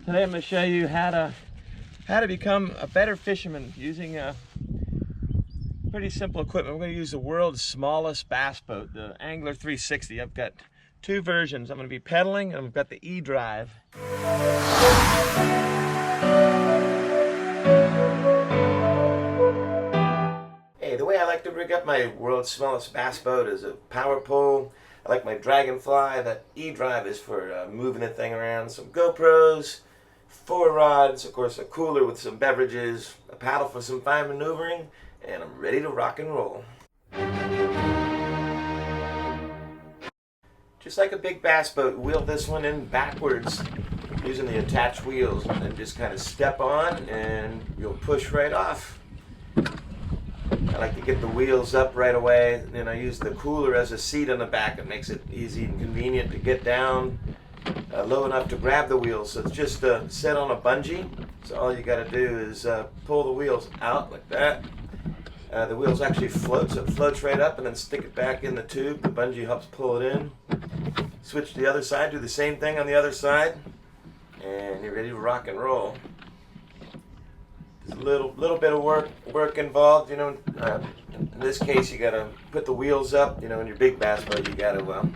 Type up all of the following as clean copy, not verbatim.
Today I'm going to show you how to become a better fisherman using pretty simple equipment. We're going to use the world's smallest bass boat, the Angler 360. I've got two versions. I'm going to be pedaling, and I've got the E-Drive. Hey, the way I like to rig up my world's smallest bass boat is a power pole. I like my Dragonfly. That E-Drive is for moving the thing around. Some GoPros, 4 rods, of course a cooler with some beverages, a paddle for some fine maneuvering, and I'm ready to rock and roll. Just like a big bass boat, wheel this one in backwards using the attached wheels, and then just kind of step on and you'll push right off. I like to get the wheels up right away, and I use the cooler as a seat on the back. It makes it easy and convenient to get down low enough to grab the wheels. So it's just set on a bungee. So all you got to do is pull the wheels out like that. The wheels actually float, so it floats right up, and then stick it back in the tube. The bungee helps pull it in. Switch to the other side, do the same thing on the other side, and you're ready to rock and roll. There's a little bit of work involved, you know. In this case, you got to put the wheels up. You know, in your big bass boat, you got to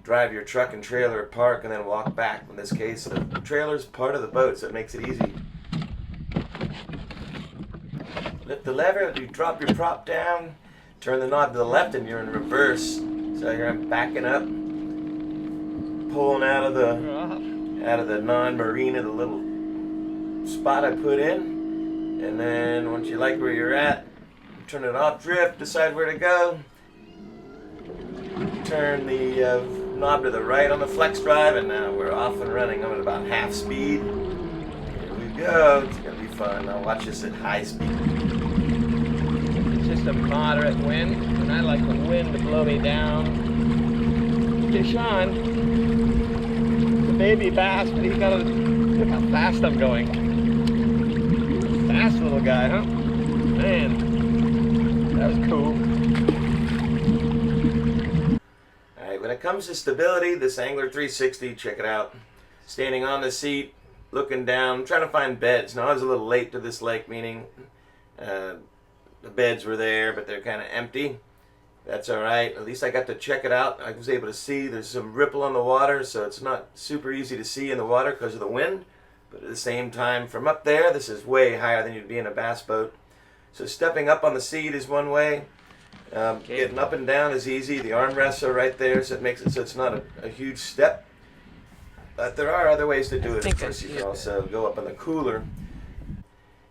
drive your truck and trailer at park and then walk back. In this case, the trailer's part of the boat, so it makes it easy. Lift the lever, you drop your prop down, turn the knob to the left, and you're in reverse. So you're backing up, pulling out of the non-marina, the little spot I put in. And then once you like where you're at, turn it off, drift, decide where to go. Turn the knob to the right on the flex drive, and now we're off and running. I'm at about half speed. Here we go. It's going to be fun. Now watch this at high speed. It's just a moderate wind, and I like the wind to blow me down. Fish on. The baby bass, but he's got to look how fast I'm going. Fast little guy, huh? Man, that was cool. Alright, when it comes to stability, this Angler 360, check it out. Standing on the seat, looking down, trying to find beds. Now I was a little late to this lake, meaning the beds were there, but they're kind of empty. That's alright, at least I got to check it out. I was able to see there's some ripple on the water, so it's not super easy to see in the water because of the wind. But at the same time, from up there, this is way higher than you'd be in a bass boat. So stepping up on the seat is one way. Getting up and down is easy. The armrests are right there, so it makes it so it's not a huge step. But there are other ways to do it. Of course, you can also go up on the cooler.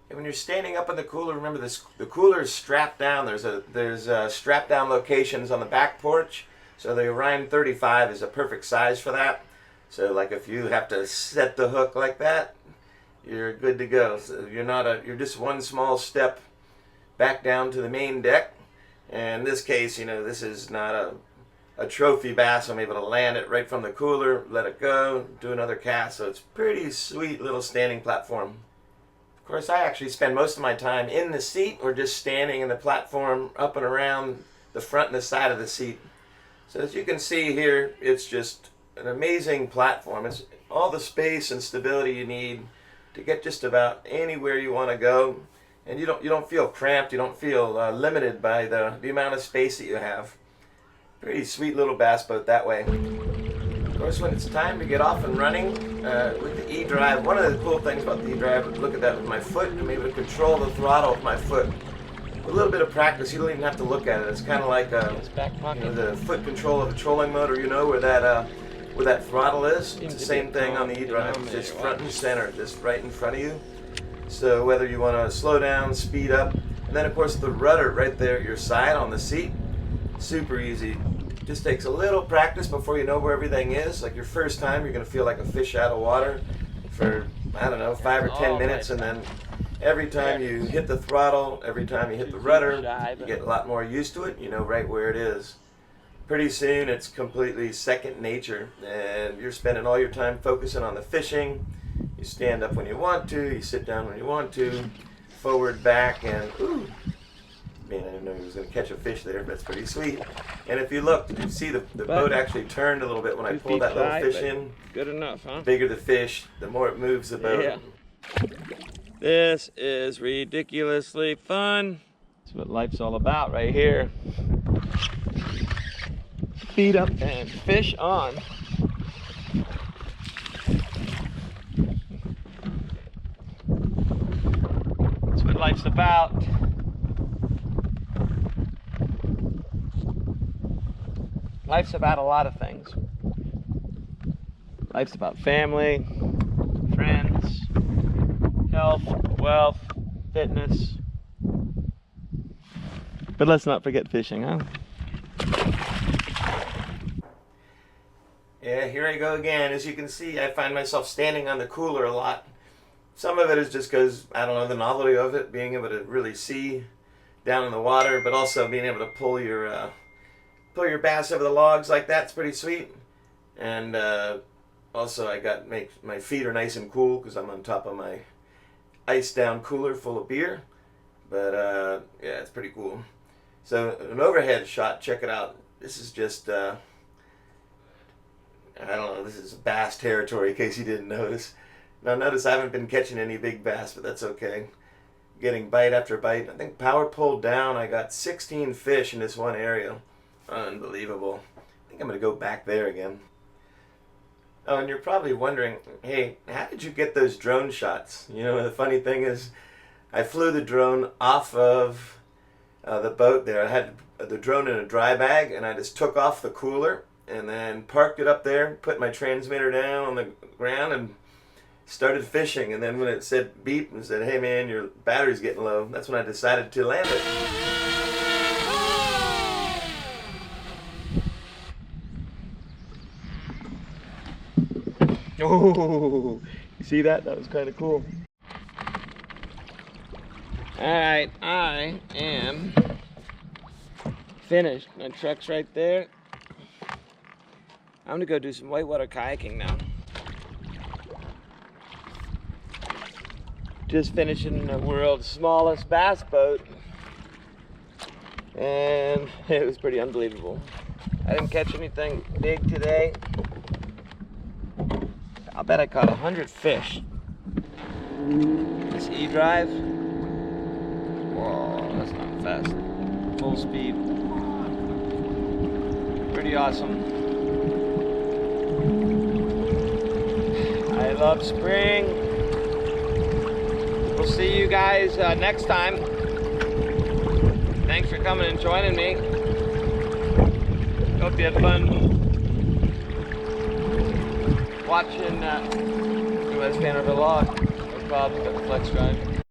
And when you're standing up on the cooler, remember the cooler is strapped down. There's strap down locations on the back porch. So the Orion 35 is a perfect size for that. So like if you have to set the hook like that, you're good to go. So you're just one small step back down to the main deck. And in this case, you know, this is not a trophy bass. I'm able to land it right from the cooler, let it go, do another cast. So it's pretty sweet little standing platform. Of course, I actually spend most of my time in the seat or just standing in the platform up and around the front and the side of the seat. So as you can see here, it's just an amazing platform. It's all the space and stability you need to get just about anywhere you want to go, and you don't feel cramped. You don't feel limited by the amount of space that you have. Pretty sweet little bass boat that way. Of course, when it's time to get off and running with the E-Drive, one of the cool things about the E-Drive, look at that with my foot. I'm able to control the throttle with my foot. With a little bit of practice, you don't even have to look at it. It's kind of like the foot control of a trolling motor. You know where that throttle is. It's the same thing on the E-Drive. It's just front and center, just right in front of you. So whether you want to slow down, speed up, and then of course the rudder right there at your side on the seat, super easy. Just takes a little practice before you know where everything is. Like your first time, you're going to feel like a fish out of water for, I don't know, 5 or 10 minutes, and then every time you hit the throttle, every time you hit the rudder, you get a lot more used to it. You know right where it is. Pretty soon it's completely second nature, and you're spending all your time focusing on the fishing. You stand up when you want to, you sit down when you want to, forward, back, and ooh, Man, I didn't know he was going to catch a fish there. That's pretty sweet. And if you look, you see the boat actually turned a little bit when I pulled that little fish in. Good enough, huh? The bigger the fish, the more it moves the boat. Yeah. This is ridiculously fun. That's what life's all about right here. Feet up and fish on. That's what life's about. Life's about a lot of things. Life's about family, friends, health, wealth, fitness. But let's not forget fishing, huh? Yeah, here I go again. As you can see, I find myself standing on the cooler a lot. Some of it is just because, I don't know, the novelty of it, being able to really see down in the water, but also being able to pull your bass over the logs like that's pretty sweet. And also my feet are nice and cool because I'm on top of my ice down cooler full of beer. But yeah, it's pretty cool. So an overhead shot, check it out. This is just I don't know, this is bass territory in case you didn't notice. Now notice I haven't been catching any big bass, but that's okay. Getting bite after bite. I think power pulled down, I got 16 fish in this one area. Unbelievable. I think I'm going to go back there again. Oh, and you're probably wondering, hey, how did you get those drone shots? You know, the funny thing is, I flew the drone off of the boat there. I had the drone in a dry bag, and I just took off the cooler and then parked it up there, put my transmitter down on the ground, and started fishing. And then when it said beep and said, hey man, your battery's getting low, that's when I decided to land it. Oh, you see that? That was kind of cool. Alright, I am finished. My truck's right there. I'm gonna go do some whitewater kayaking now. Just finishing the world's smallest bass boat. And it was pretty unbelievable. I didn't catch anything big today. I'll bet I caught 100 fish. This E-drive. Whoa, that's not fast. Full speed. Pretty awesome. I love spring. We'll see you guys next time. Thanks for coming and joining me. Hope you had fun watching. You guys fan of the log. No problem, got the flex drive.